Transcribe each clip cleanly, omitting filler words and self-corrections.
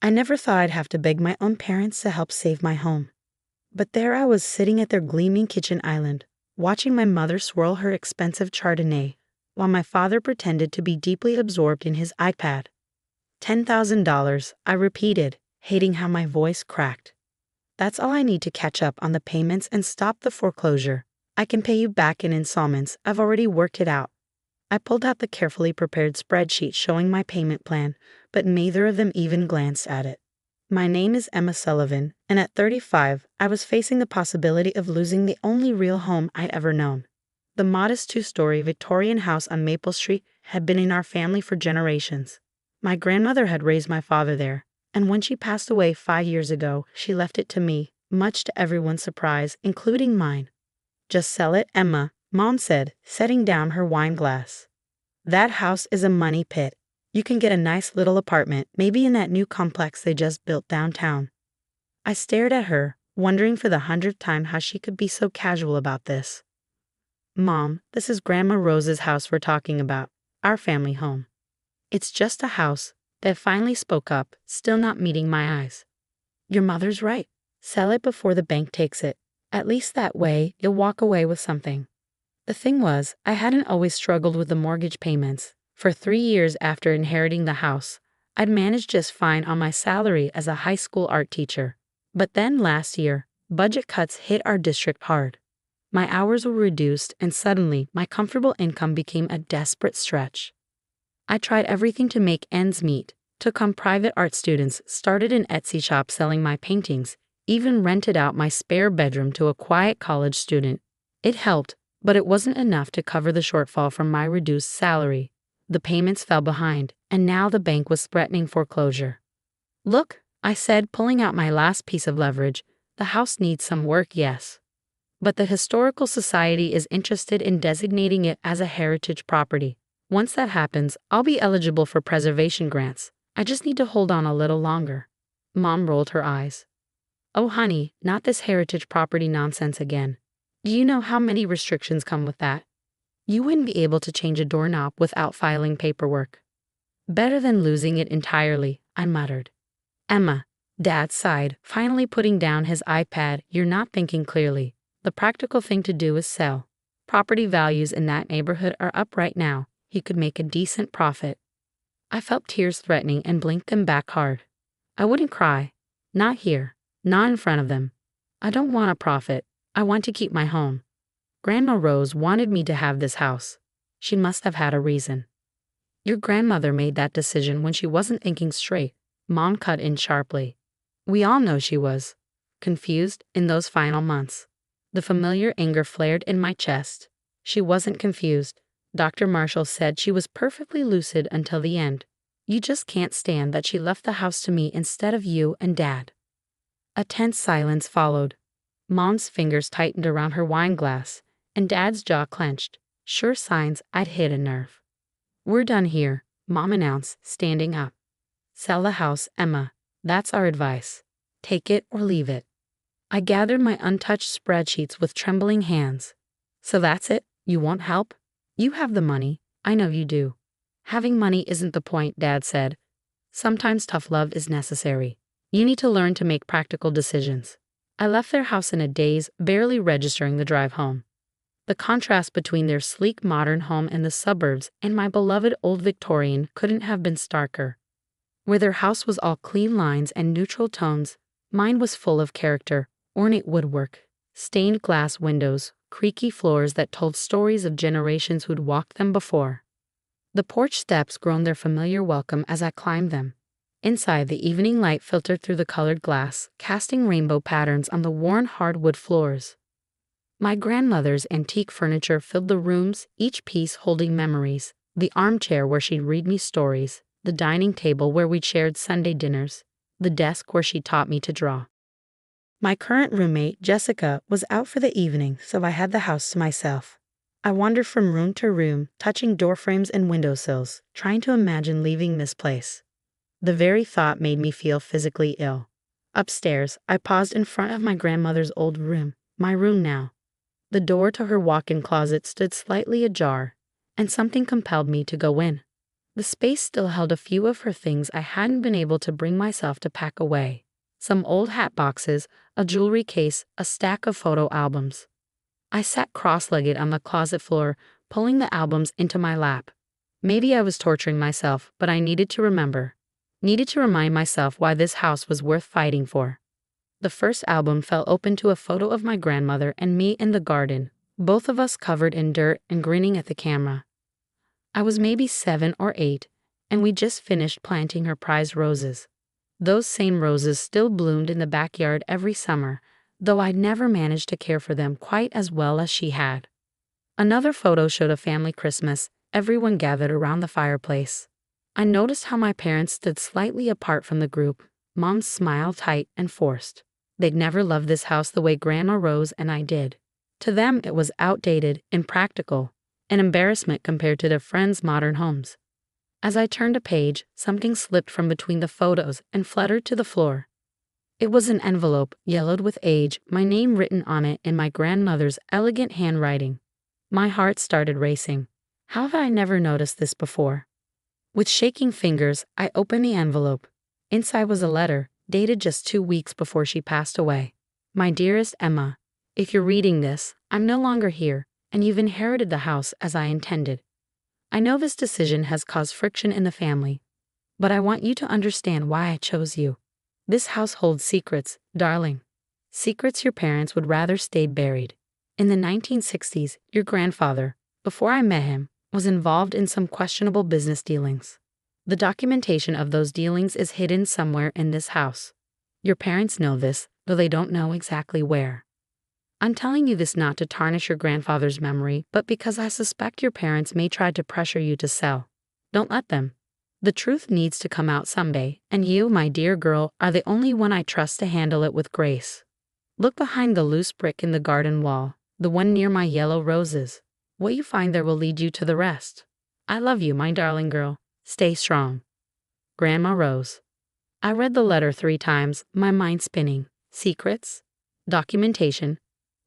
I never thought I'd have to beg my own parents to help save my home. But there I was sitting at their gleaming kitchen island, watching my mother swirl her expensive Chardonnay, while my father pretended to be deeply absorbed in his iPad. $10,000, I repeated, hating how my voice cracked. That's all I need to catch up on the payments and stop the foreclosure. I can pay you back in installments. I've already worked it out. I pulled out the carefully prepared spreadsheet showing my payment plan, but neither of them even glanced at it. My name is Emma Sullivan, and at 35, I was facing the possibility of losing the only real home I'd ever known. The modest two-story Victorian house on Maple Street had been in our family for generations. My grandmother had raised my father there, and when she passed away 5 years ago, she left it to me, much to everyone's surprise, including mine. "Just sell it, Emma," Mom said, setting down her wine glass. "That house is a money pit. You can get a nice little apartment, maybe in that new complex they just built downtown." I stared at her, wondering for the 100th time how she could be so casual about this. "Mom, this is Grandma Rose's house we're talking about, our family home." "It's just a house," Dad finally spoke up, still not meeting my eyes. "Your mother's right. Sell it before the bank takes it. At least that way, you'll walk away with something." The thing was, I hadn't always struggled with the mortgage payments. For 3 years after inheriting the house, I'd managed just fine on my salary as a high school art teacher. But then last year, budget cuts hit our district hard. My hours were reduced, and suddenly, my comfortable income became a desperate stretch. I tried everything to make ends meet, took on private art students, started an Etsy shop selling my paintings, even rented out my spare bedroom to a quiet college student. It helped, but it wasn't enough to cover the shortfall from my reduced salary. The payments fell behind, and now the bank was threatening foreclosure. "Look," I said, pulling out my last piece of leverage, "the house needs some work, yes. But the Historical Society is interested in designating it as a heritage property. Once that happens, I'll be eligible for preservation grants. I just need to hold on a little longer." Mom rolled her eyes. "Oh honey, not this heritage property nonsense again. Do you know how many restrictions come with that? You wouldn't be able to change a doorknob without filing paperwork." "Better than losing it entirely," I muttered. "Emma," Dad sighed, finally putting down his iPad, "you're not thinking clearly. The practical thing to do is sell. Property values in that neighborhood are up right now. You could make a decent profit." I felt tears threatening and blinked them back hard. "I wouldn't cry. Not here. Not in front of them. I don't want a profit. I want to keep my home. Grandma Rose wanted me to have this house. She must have had a reason." "Your grandmother made that decision when she wasn't thinking straight," Mom cut in sharply. "We all know she was confused in those final months." The familiar anger flared in my chest. "She wasn't confused. Dr. Marshall said she was perfectly lucid until the end. You just can't stand that she left the house to me instead of you and Dad." A tense silence followed. Mom's fingers tightened around her wine glass, and Dad's jaw clenched, sure signs I'd hit a nerve. "We're done here," Mom announced, standing up. "Sell the house, Emma. That's our advice. Take it or leave it." I gathered my untouched spreadsheets with trembling hands. "So that's it? You won't help? You have the money. I know you do." "Having money isn't the point," Dad said. "Sometimes tough love is necessary. You need to learn to make practical decisions." I left their house in a daze, barely registering the drive home. The contrast between their sleek modern home in the suburbs and my beloved old Victorian couldn't have been starker. Where their house was all clean lines and neutral tones, mine was full of character, ornate woodwork, stained glass windows, creaky floors that told stories of generations who'd walked them before. The porch steps groaned their familiar welcome as I climbed them. Inside, the evening light filtered through the colored glass, casting rainbow patterns on the worn hardwood floors. My grandmother's antique furniture filled the rooms, each piece holding memories. The armchair where she'd read me stories, the dining table where we'd shared Sunday dinners, the desk where she taught me to draw. My current roommate, Jessica, was out for the evening, so I had the house to myself. I wandered from room to room, touching doorframes and windowsills, trying to imagine leaving this place. The very thought made me feel physically ill. Upstairs, I paused in front of my grandmother's old room, my room now. The door to her walk-in closet stood slightly ajar, and something compelled me to go in. The space still held a few of her things I hadn't been able to bring myself to pack away. Some old hat boxes, a jewelry case, a stack of photo albums. I sat cross-legged on the closet floor, pulling the albums into my lap. Maybe I was torturing myself, but I needed to remember. Needed to remind myself why this house was worth fighting for. The first album fell open to a photo of my grandmother and me in the garden, both of us covered in dirt and grinning at the camera. I was maybe 7 or 8, and we just finished planting her prized roses. Those same roses still bloomed in the backyard every summer, though I'd never managed to care for them quite as well as she had. Another photo showed a family Christmas, everyone gathered around the fireplace. I noticed how my parents stood slightly apart from the group, Mom's smile tight and forced. They'd never loved this house the way Grandma Rose and I did. To them it was outdated, impractical, an embarrassment compared to their friends' modern homes. As I turned a page, something slipped from between the photos and fluttered to the floor. It was an envelope, yellowed with age, my name written on it in my grandmother's elegant handwriting. My heart started racing. How had I never noticed this before? With shaking fingers, I opened the envelope. Inside was a letter, dated just 2 weeks before she passed away. My dearest Emma, if you're reading this, I'm no longer here, and you've inherited the house as I intended. I know this decision has caused friction in the family, but I want you to understand why I chose you. This house holds secrets, darling. Secrets your parents would rather stay buried. In the 1960s, your grandfather, before I met him, was involved in some questionable business dealings. The documentation of those dealings is hidden somewhere in this house. Your parents know this, though they don't know exactly where. I'm telling you this not to tarnish your grandfather's memory, but because I suspect your parents may try to pressure you to sell. Don't let them. The truth needs to come out someday, and you, my dear girl, are the only one I trust to handle it with grace. Look behind the loose brick in the garden wall, the one near my yellow roses. What you find there will lead you to the rest. I love you, my darling girl. Stay strong. Grandma Rose. I read the letter 3 times, my mind spinning. Secrets? Documentation?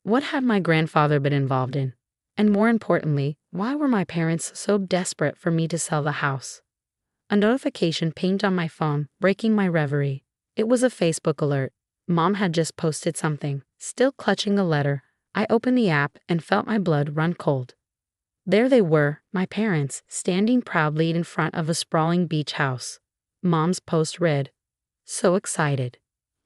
What had my grandfather been involved in? And more importantly, why were my parents so desperate for me to sell the house? A notification pinged on my phone, breaking my reverie. It was a Facebook alert. Mom had just posted something. Still clutching the letter, I opened the app and felt my blood run cold. There they were, my parents, standing proudly in front of a sprawling beach house. Mom's post read, "So excited.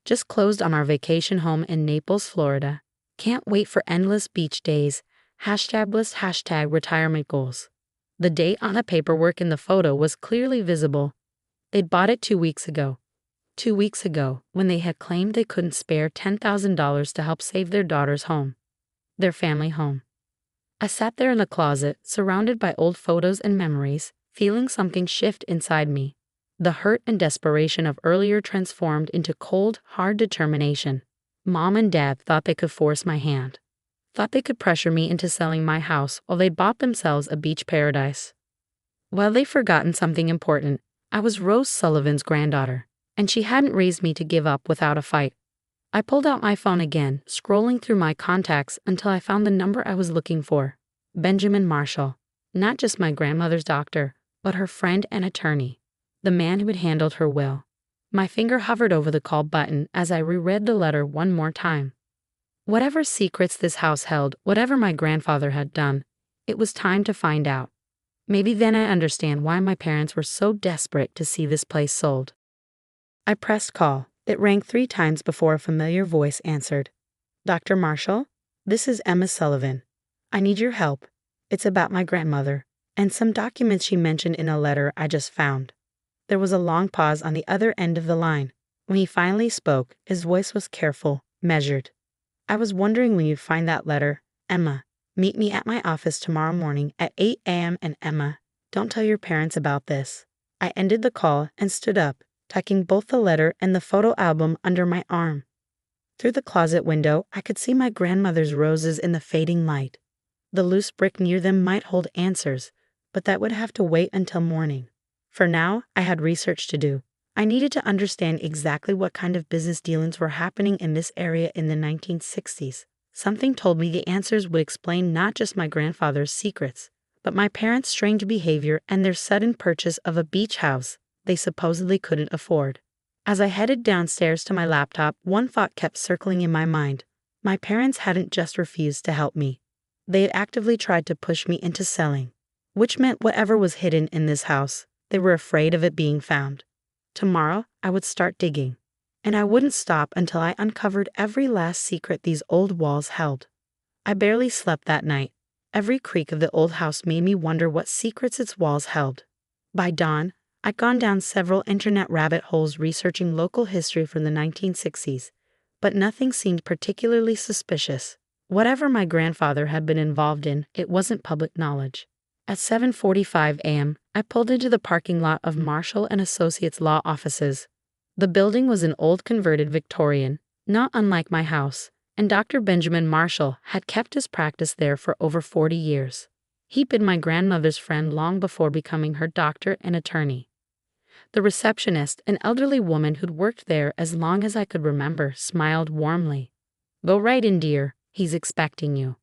Just closed on our vacation home in Naples, Florida. Can't wait for endless beach days. #list #retirement goals." The date on the paperwork in the photo was clearly visible. They'd bought it 2 weeks ago. 2 weeks ago, when they had claimed they couldn't spare $10,000 to help save their daughter's home. Their family home. I sat there in the closet, surrounded by old photos and memories, feeling something shift inside me. The hurt and desperation of earlier transformed into cold, hard determination. Mom and Dad thought they could force my hand. Thought they could pressure me into selling my house while they bought themselves a beach paradise. Well, they'd forgotten something important. I was Rose Sullivan's granddaughter, and she hadn't raised me to give up without a fight. I pulled out my phone again, scrolling through my contacts until I found the number I was looking for. Benjamin Marshall. Not just my grandmother's doctor, but her friend and attorney. The man who had handled her will. My finger hovered over the call button as I reread the letter one more time. Whatever secrets this house held, whatever my grandfather had done, it was time to find out. Maybe then I understand why my parents were so desperate to see this place sold. I pressed call. It rang 3 times before a familiar voice answered. "Dr. Marshall, this is Emma Sullivan. I need your help. It's about my grandmother, and some documents she mentioned in a letter I just found." There was a long pause on the other end of the line. When he finally spoke, his voice was careful, measured. "I was wondering when you'd find that letter. Emma, meet me at my office tomorrow morning at 8 a.m. and Emma, don't tell your parents about this." I ended the call and stood up, tucking both the letter and the photo album under my arm. Through the closet window, I could see my grandmother's roses in the fading light. The loose brick near them might hold answers, but that would have to wait until morning. For now, I had research to do. I needed to understand exactly what kind of business dealings were happening in this area in the 1960s. Something told me the answers would explain not just my grandfather's secrets, but my parents' strange behavior and their sudden purchase of a beach house they supposedly couldn't afford. As I headed downstairs to my laptop, one thought kept circling in my mind. My parents hadn't just refused to help me. They had actively tried to push me into selling, which meant whatever was hidden in this house, they were afraid of it being found. Tomorrow, I would start digging, and I wouldn't stop until I uncovered every last secret these old walls held. I barely slept that night. Every creak of the old house made me wonder what secrets its walls held. By dawn, I'd gone down several internet rabbit holes researching local history from the 1960s, but nothing seemed particularly suspicious. Whatever my grandfather had been involved in, it wasn't public knowledge. At 7:45 a.m., I pulled into the parking lot of Marshall & Associates law offices. The building was an old converted Victorian, not unlike my house, and Dr. Benjamin Marshall had kept his practice there for over 40 years. He'd been my grandmother's friend long before becoming her doctor and attorney. The receptionist, an elderly woman who'd worked there as long as I could remember, smiled warmly. "Go right in, dear. He's expecting you."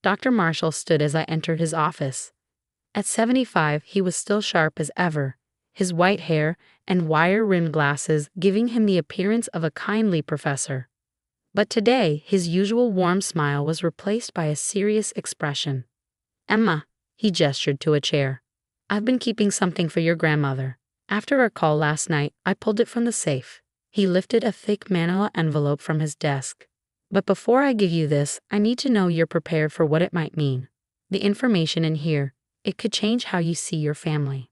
Dr. Marshall stood as I entered his office. At 75, he was still sharp as ever, his white hair and wire-rimmed glasses giving him the appearance of a kindly professor. But today, his usual warm smile was replaced by a serious expression. "Emma," he gestured to a chair. "I've been keeping something for your grandmother. After our call last night, I pulled it from the safe." He lifted a thick manila envelope from his desk. "But before I give you this, I need to know you're prepared for what it might mean. The information in here, it could change how you see your family."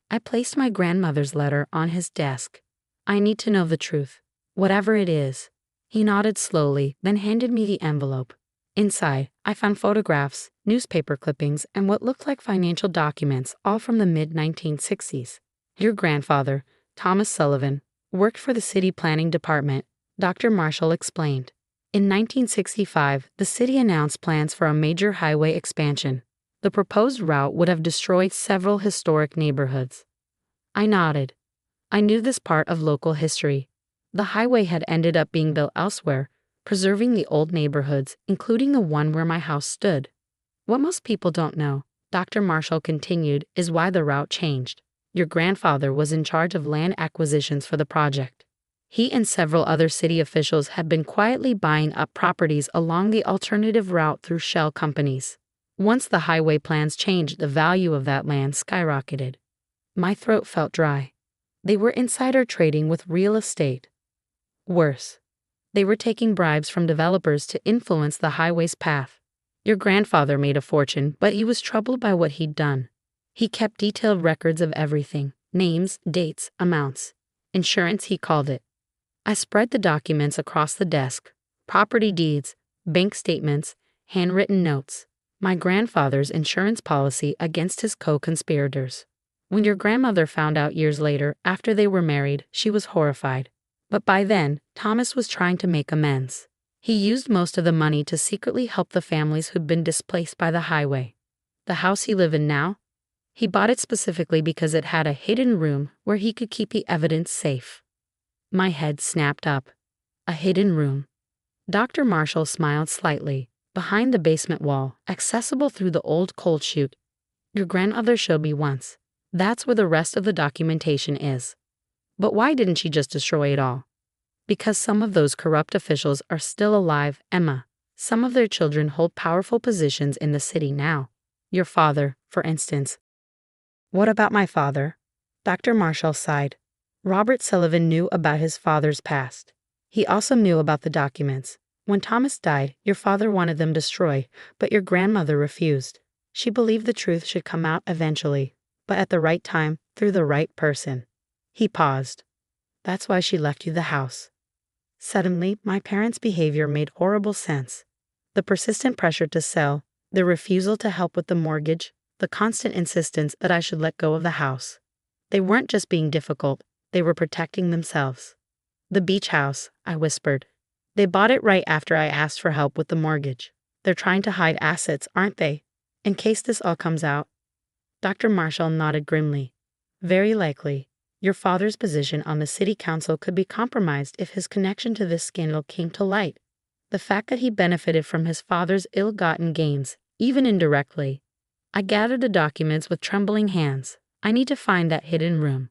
I placed my grandmother's letter on his desk. "I need to know the truth, whatever it is." He nodded slowly, then handed me the envelope. Inside, I found photographs, newspaper clippings, and what looked like financial documents, all from the mid-1960s. "Your grandfather, Thomas Sullivan, worked for the city planning department," Dr. Marshall explained. "In 1965, the city announced plans for a major highway expansion. The proposed route would have destroyed several historic neighborhoods." I nodded. I knew this part of local history. The highway had ended up being built elsewhere, preserving the old neighborhoods, including the one where my house stood. "What most people don't know," Dr. Marshall continued, "is why the route changed. Your grandfather was in charge of land acquisitions for the project. He and several other city officials had been quietly buying up properties along the alternative route through shell companies. Once the highway plans changed, the value of that land skyrocketed." My throat felt dry. They were insider trading with real estate. Worse, they were taking bribes from developers to influence the highway's path. Your grandfather made a fortune, but he was troubled by what he'd done. He kept detailed records of everything: names, dates, amounts. Insurance, he called it. I spread the documents across the desk: property deeds, bank statements, handwritten notes. My grandfather's insurance policy against his co-conspirators. When your grandmother found out years later, after they were married, she was horrified. But by then, Thomas was trying to make amends. He used most of the money to secretly help the families who'd been displaced by the highway. The house he lived in now? He bought it specifically because it had a hidden room where he could keep the evidence safe. My head snapped up. A hidden room. Dr. Marshall smiled slightly. "Behind the basement wall, accessible through the old coal chute. Your grandmother showed me once. That's where the rest of the documentation is." "But why didn't she just destroy it all?" "Because some of those corrupt officials are still alive, Emma. Some of their children hold powerful positions in the city now. Your father, for instance." "What about my father?" Dr. Marshall sighed. "Robert Sullivan knew about his father's past. He also knew about the documents. When Thomas died, your father wanted them destroyed, but your grandmother refused. She believed the truth should come out eventually, but at the right time, through the right person." He paused. "That's why she left you the house." Suddenly, my parents' behavior made horrible sense. The persistent pressure to sell, the refusal to help with the mortgage, the constant insistence that I should let go of the house. They weren't just being difficult, they were protecting themselves. "The beach house," I whispered. "They bought it right after I asked for help with the mortgage. They're trying to hide assets, aren't they? In case this all comes out." Dr. Marshall nodded grimly. "Very likely. Your father's position on the city council could be compromised if his connection to this scandal came to light. The fact that he benefited from his father's ill-gotten gains, even indirectly." I gathered the documents with trembling hands. I need to find that hidden room.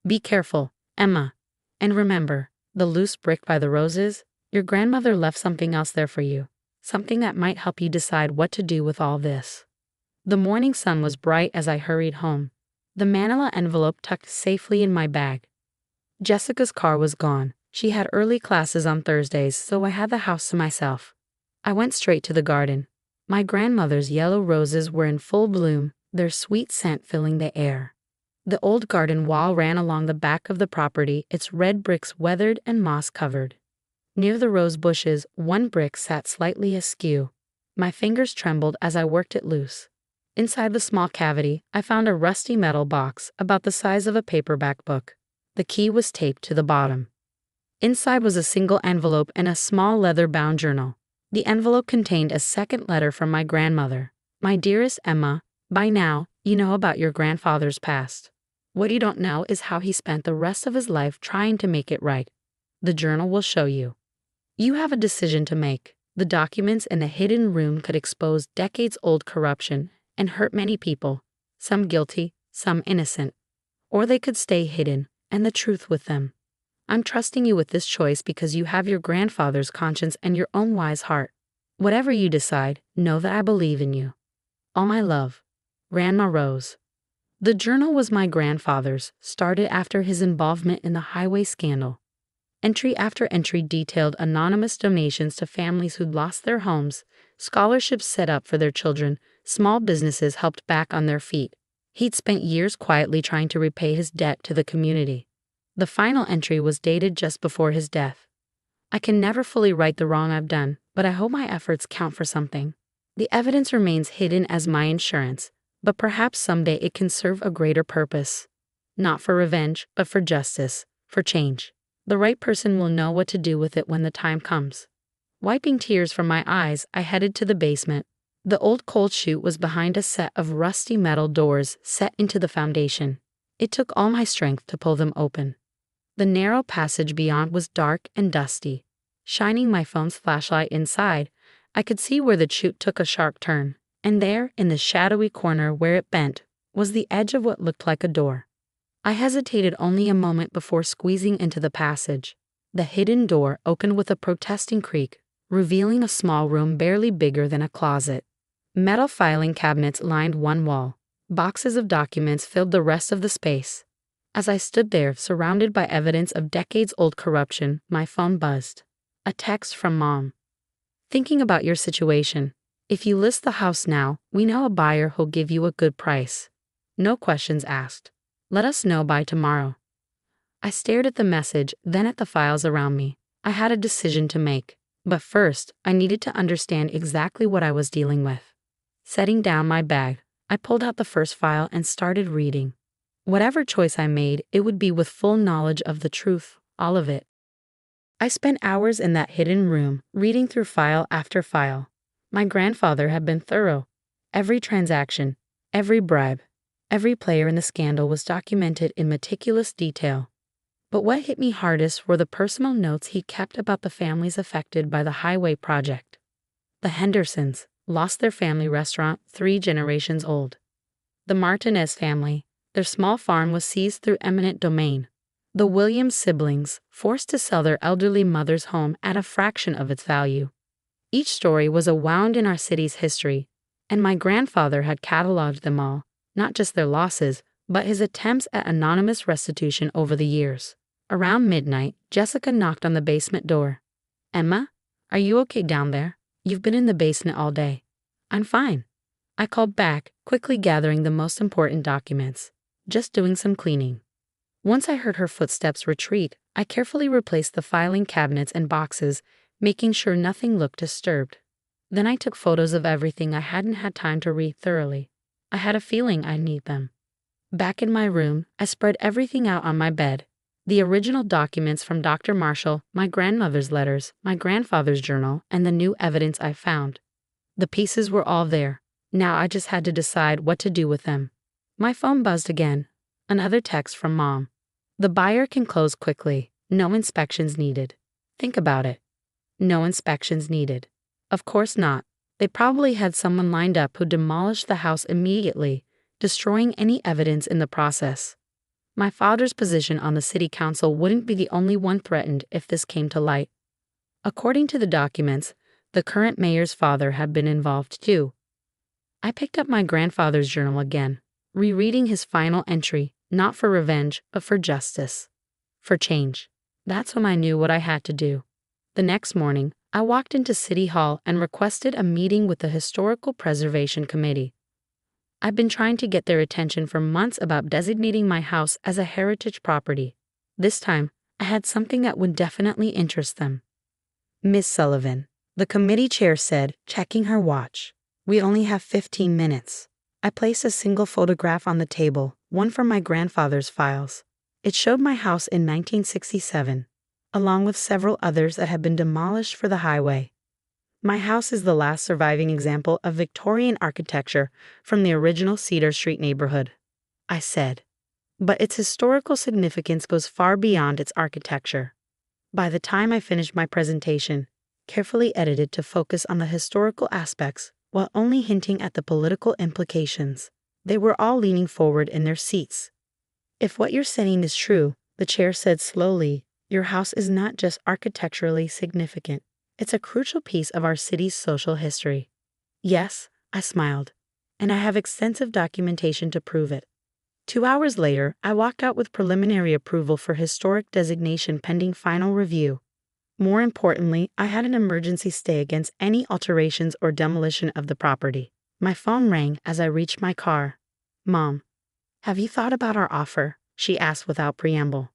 Be careful, Emma. And remember, the loose brick by the roses, your grandmother left something else there for you. Something that might help you decide what to do with all this. The morning sun was bright as I hurried home, the manila envelope tucked safely in my bag. Jessica's car was gone. She had early classes on Thursdays, so I had the house to myself. I went straight to the garden. My grandmother's yellow roses were in full bloom, their sweet scent filling the air. The old garden wall ran along the back of the property, its red bricks weathered and moss-covered. Near the rose bushes, one brick sat slightly askew. My fingers trembled as I worked it loose. Inside the small cavity, I found a rusty metal box about the size of a paperback book. The key was taped to the bottom. Inside was a single envelope and a small leather-bound journal. The envelope contained a second letter from my grandmother. My dearest Emma, by now, you know about your grandfather's past. What you don't know is how he spent the rest of his life trying to make it right. The journal will show you. You have a decision to make. The documents in the hidden room could expose decades-old corruption and hurt many people, some guilty, some innocent. Or they could stay hidden, and the truth with them. I'm trusting you with this choice because you have your grandfather's conscience and your own wise heart. Whatever you decide, know that I believe in you. All my love, Grandma Rose. The journal was my grandfather's, started after his involvement in the highway scandal. Entry after entry detailed anonymous donations to families who'd lost their homes, scholarships set up for their children, small businesses helped back on their feet. He'd spent years quietly trying to repay his debt to the community. The final entry was dated just before his death. I can never fully right the wrong I've done, but I hope my efforts count for something. The evidence remains hidden as my insurance, but perhaps someday it can serve a greater purpose. Not for revenge, but for justice, for change. The right person will know what to do with it when the time comes. Wiping tears from my eyes, I headed to the basement. The old coal chute was behind a set of rusty metal doors set into the foundation. It took all my strength to pull them open. The narrow passage beyond was dark and dusty. Shining my phone's flashlight inside, I could see where the chute took a sharp turn, and there, in the shadowy corner where it bent, was the edge of what looked like a door. I hesitated only a moment before squeezing into the passage. The hidden door opened with a protesting creak, revealing a small room barely bigger than a closet. Metal filing cabinets lined one wall. Boxes of documents filled the rest of the space. As I stood there, surrounded by evidence of decades-old corruption, my phone buzzed. A text from Mom. Thinking about your situation. If you list the house now, we know a buyer who'll give you a good price. No questions asked. Let us know by tomorrow. I stared at the message, then at the files around me. I had a decision to make. But first, I needed to understand exactly what I was dealing with. Setting down my bag, I pulled out the first file and started reading. Whatever choice I made, it would be with full knowledge of the truth, all of it. I spent hours in that hidden room, reading through file after file. My grandfather had been thorough. Every transaction, every bribe, every player in the scandal was documented in meticulous detail. But what hit me hardest were the personal notes he kept about the families affected by the highway project. The Hendersons lost their family restaurant 3 generations old. The Martinez family, their small farm was seized through eminent domain. The Williams siblings, forced to sell their elderly mother's home at a fraction of its value. Each story was a wound in our city's history, and my grandfather had cataloged them all, not just their losses, but his attempts at anonymous restitution over the years. Around midnight, Jessica knocked on the basement door. Emma, are you okay down there? You've been in the basement all day. I'm fine. I called back, quickly gathering the most important documents. Just doing some cleaning. Once I heard her footsteps retreat, I carefully replaced the filing cabinets and boxes, making sure nothing looked disturbed. Then I took photos of everything I hadn't had time to read thoroughly. I had a feeling I'd need them. Back in my room, I spread everything out on my bed. The original documents from Dr. Marshall, my grandmother's letters, my grandfather's journal, and the new evidence I found. The pieces were all there. Now I just had to decide what to do with them. My phone buzzed again. Another text from Mom. The buyer can close quickly. No inspections needed. Think about it. No inspections needed. Of course not. They probably had someone lined up who demolished the house immediately, destroying any evidence in the process. My father's position on the city council wouldn't be the only one threatened if this came to light. According to the documents, the current mayor's father had been involved too. I picked up my grandfather's journal again, rereading his final entry, not for revenge, but for justice. For change. That's when I knew what I had to do. The next morning, I walked into City Hall and requested a meeting with the Historical Preservation Committee. I've been trying to get their attention for months about designating my house as a heritage property. This time, I had something that would definitely interest them. Miss Sullivan, the committee chair said, checking her watch. We only have 15 minutes. I placed a single photograph on the table, one from my grandfather's files. It showed my house in 1967, along with several others that had been demolished for the highway. My house is the last surviving example of Victorian architecture from the original Cedar Street neighborhood, I said. But its historical significance goes far beyond its architecture. By the time I finished my presentation, carefully edited to focus on the historical aspects while only hinting at the political implications, they were all leaning forward in their seats. If what you're saying is true, the chair said slowly, your house is not just architecturally significant. It's a crucial piece of our city's social history. Yes, I smiled, and I have extensive documentation to prove it. 2 hours later, I walked out with preliminary approval for historic designation pending final review. More importantly, I had an emergency stay against any alterations or demolition of the property. My phone rang as I reached my car. Mom, have you thought about our offer? She asked without preamble.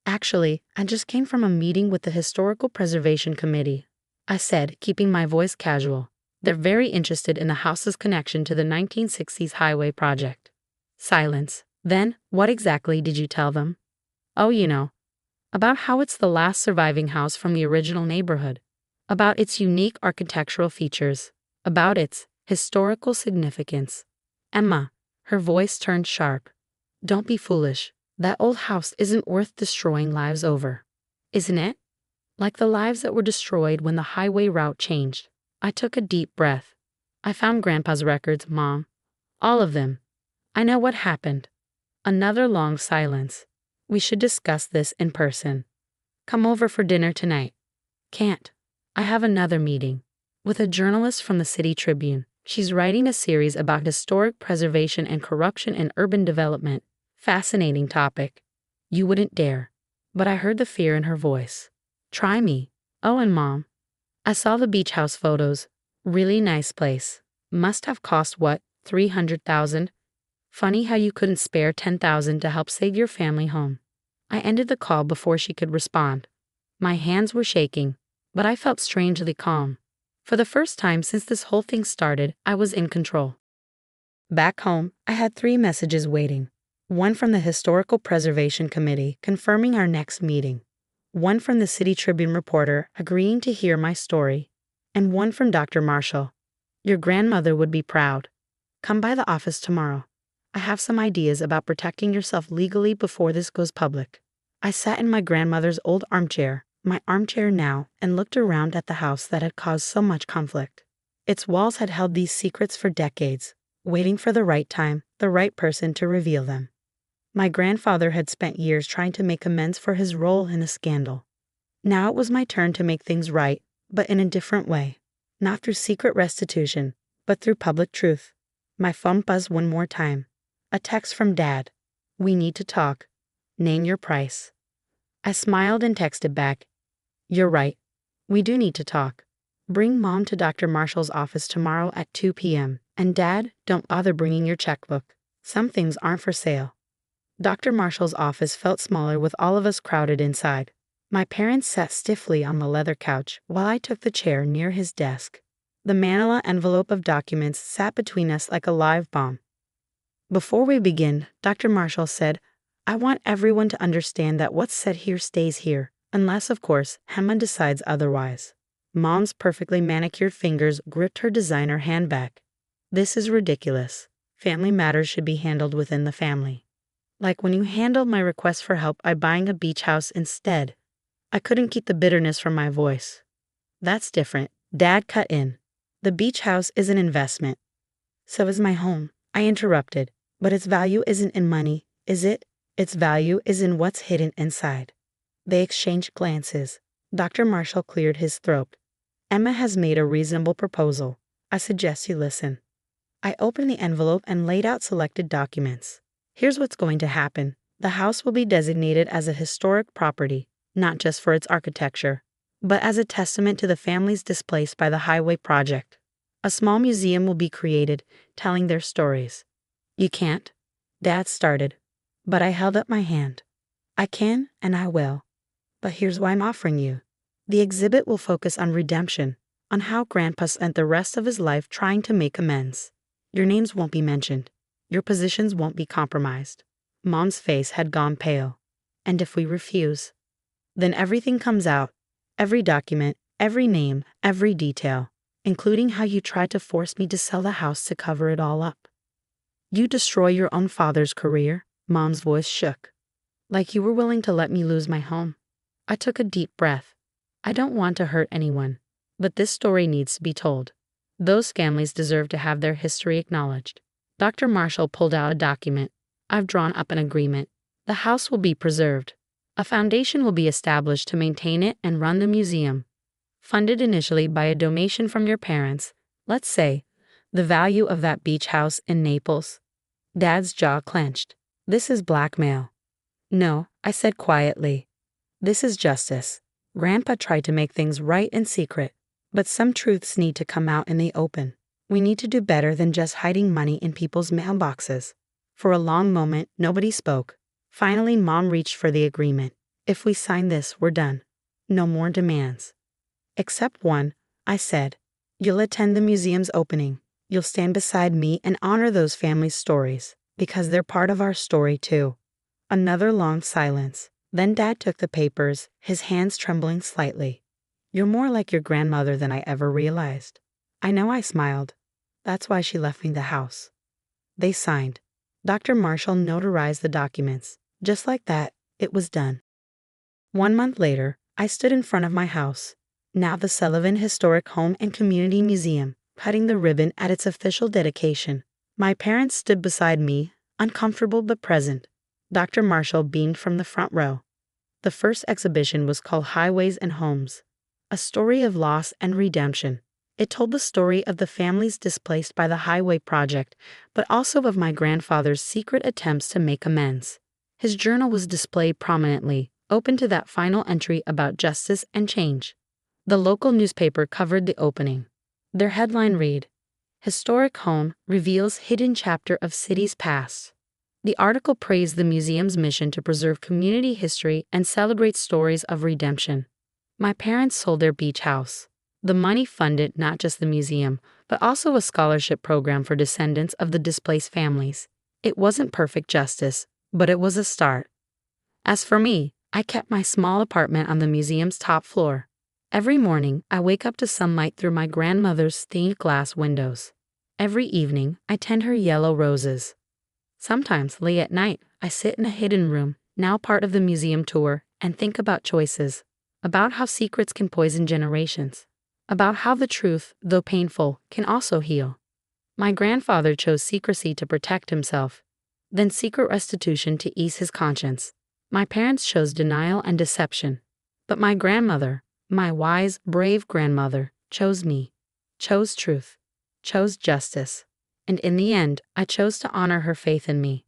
Actually, I just came from a meeting with the Historical Preservation Committee, I said, keeping my voice casual. They're very interested in the house's connection to the 1960s highway project. Silence. Then, what exactly did you tell them? Oh, about how it's the last surviving house from the original neighborhood, about its unique architectural features, about its historical significance. Emma, her voice turned sharp. Don't be foolish. That old house isn't worth destroying lives over. Isn't it? Like the lives that were destroyed when the highway route changed. I took a deep breath. I found Grandpa's records, Mom. All of them. I know what happened. Another long silence. We should discuss this in person. Come over for dinner tonight. Can't. I have another meeting with a journalist from the City Tribune. She's writing a series about historic preservation and corruption in urban development. Fascinating topic. You wouldn't dare. But I heard the fear in her voice. Try me. Oh, and Mom. I saw the beach house photos. Really nice place. Must have cost what, $300,000? Funny how you couldn't spare $10,000 to help save your family home. I ended the call before she could respond. My hands were shaking, but I felt strangely calm. For the first time since this whole thing started, I was in control. Back home, I had 3 messages waiting. One from the Historical Preservation Committee confirming our next meeting. One from the City Tribune reporter agreeing to hear my story. And one from Dr. Marshall. Your grandmother would be proud. Come by the office tomorrow. I have some ideas about protecting yourself legally before this goes public. I sat in my grandmother's old armchair, my armchair now, and looked around at the house that had caused so much conflict. Its walls had held these secrets for decades, waiting for the right time, the right person to reveal them. My grandfather had spent years trying to make amends for his role in the scandal. Now it was my turn to make things right, but in a different way. Not through secret restitution, but through public truth. My phone buzzed one more time. A text from Dad. We need to talk. Name your price. I smiled and texted back. You're right. We do need to talk. Bring Mom to Dr. Marshall's office tomorrow at 2 p.m. And Dad, don't bother bringing your checkbook. Some things aren't for sale. Dr. Marshall's office felt smaller with all of us crowded inside. My parents sat stiffly on the leather couch while I took the chair near his desk. The manila envelope of documents sat between us like a live bomb. Before we begin, Dr. Marshall said, I want everyone to understand that what's said here stays here, unless, of course, Hema decides otherwise. Mom's perfectly manicured fingers gripped her designer handbag. This is ridiculous. Family matters should be handled within the family. Like when you handled my request for help by buying a beach house instead. I couldn't keep the bitterness from my voice. That's different. Dad cut in. The beach house is an investment. So is my home, I interrupted. But its value isn't in money, is it? Its value is in what's hidden inside. They exchanged glances. Dr. Marshall cleared his throat. Emma has made a reasonable proposal. I suggest you listen. I opened the envelope and laid out selected documents. Here's what's going to happen. The house will be designated as a historic property, not just for its architecture, but as a testament to the families displaced by the highway project. A small museum will be created, telling their stories. You can't, Dad started, but I held up my hand. I can and I will. But here's why I'm offering you. The exhibit will focus on redemption, on how Grandpa spent the rest of his life trying to make amends. Your names won't be mentioned. Your positions won't be compromised. Mom's face had gone pale. And if we refuse, then everything comes out. Every document, every name, every detail, including how you tried to force me to sell the house to cover it all up. You destroy your own father's career, Mom's voice shook. Like you were willing to let me lose my home. I took a deep breath. I don't want to hurt anyone, but this story needs to be told. Those families deserve to have their history acknowledged. Dr. Marshall pulled out a document. I've drawn up an agreement. The house will be preserved. A foundation will be established to maintain it and run the museum. Funded initially by a donation from your parents, let's say, the value of that beach house in Naples. Dad's jaw clenched. This is blackmail. No, I said quietly. This is justice. Grandpa tried to make things right in secret, but some truths need to come out in the open. We need to do better than just hiding money in people's mailboxes. For a long moment, nobody spoke. Finally, Mom reached for the agreement. If we sign this, we're done. No more demands. Except one, I said. You'll attend the museum's opening. You'll stand beside me and honor those families' stories, because they're part of our story too. Another long silence. Then Dad took the papers, his hands trembling slightly. You're more like your grandmother than I ever realized. I know, I smiled. That's why she left me the house. They signed. Dr. Marshall notarized the documents. Just like that, it was done. 1 month later, I stood in front of my house, now the Sullivan Historic Home and Community Museum, cutting the ribbon at its official dedication. My parents stood beside me, uncomfortable but present. Dr. Marshall beamed from the front row. The first exhibition was called Highways and Homes, a story of loss and redemption. It told the story of the families displaced by the highway project, but also of my grandfather's secret attempts to make amends. His journal was displayed prominently, open to that final entry about justice and change. The local newspaper covered the opening. Their headline read, Historic Home Reveals Hidden Chapter of City's Past. The article praised the museum's mission to preserve community history and celebrate stories of redemption. My parents sold their beach house. The money funded not just the museum, but also a scholarship program for descendants of the displaced families. It wasn't perfect justice, but it was a start. As for me, I kept my small apartment on the museum's top floor. Every morning, I wake up to sunlight through my grandmother's stained glass windows. Every evening, I tend her yellow roses. Sometimes, late at night, I sit in a hidden room, now part of the museum tour, and think about choices, about how secrets can poison generations, about how the truth, though painful, can also heal. My grandfather chose secrecy to protect himself, then secret restitution to ease his conscience. My parents chose denial and deception. But my grandmother, my wise, brave grandmother, chose me, chose truth, chose justice. And in the end, I chose to honor her faith in me.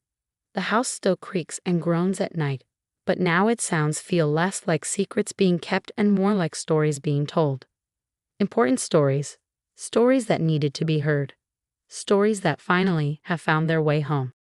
The house still creaks and groans at night, but now its sounds feel less like secrets being kept and more like stories being told. Important stories, stories that needed to be heard, stories that finally have found their way home.